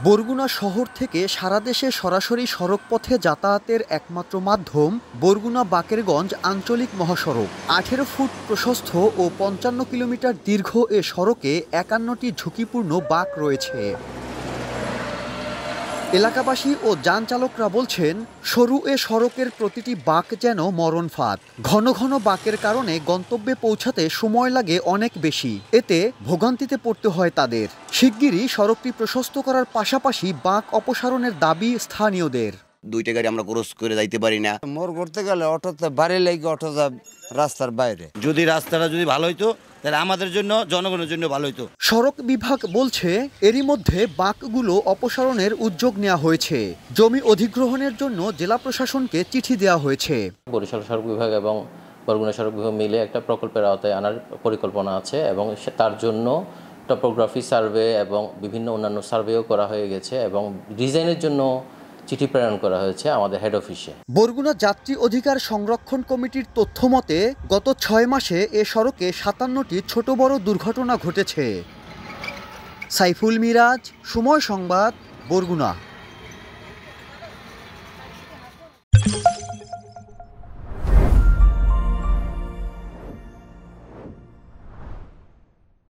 বরগুনা শহর থেকে সারা দেশে সরাসরি সড়কপথে যাতায়াতের একমাত্র মাধ্যম বরগুনা বাকেরগঞ্জ আঞ্চলিক মহাসড়ক। 18 ফুট প্রশস্ত ও 55 কিলোমিটার দীর্ঘ এ সড়কে 51টি ঝুঁকিপূর্ণ বাঁক রয়েছে। এলাকাবাসী ও যান চালকরা বলছেন, সরু এ সড়কের প্রতিটি বাঁক যেন মরণ ফাঁদ। ঘন ঘন বাঁকের কারণে গন্তব্যে পৌঁছাতে সময় লাগে অনেক বেশি। এতে ভোগান্তিতে পড়তে হয় তাদের। শিগগিরই সড়কটি প্রশস্ত করার পাশাপাশি বাঁক অপসারণের দাবি স্থানীয়দের। দুইটা গাড়ি আমরা ক্রস করে যাইতে পারি না। মোড় করতে গেলে অটোতে বাড়ি লাগে, অটো যা রাস্তার বাইরে। যদি রাস্তাটা ভালো হইতো তাহলে আমাদের জন্য, জনগণের জন্য ভালো হইতো। সড়ক বিভাগ বলছে, এরই মধ্যে বাঁকগুলো অপসারণের উদ্যোগ নেওয়া হয়েছে। জমি অধিগ্রহণের জন্য জেলা প্রশাসনকে চিঠি দেওয়া হয়েছে। বরিশাল সড়ক বিভাগ এবং বরগুনা সড়ক বিভাগ মিলে একটা প্রকল্পের আওতায় আনার পরিকল্পনা আছে এবং তার জন্য টপোগ্রাফি সার্ভে এবং বিভিন্ন অন্যান্য সার্ভেও করা হয়ে গেছে এবং ডিজাইনের জন্য চিঠি প্রেরণ করা হয়েছে আমাদের হেড অফিসে। বরগুনা যাত্রী অধিকার সংরক্ষণ কমিটির তথ্য মতে গত 6 মাসে এ সড়কে 57টি ছোট বড় দুর্ঘটনা ঘটেছে। সাইফুল মিরাজ, সময় সংবাদ, বরগুনা।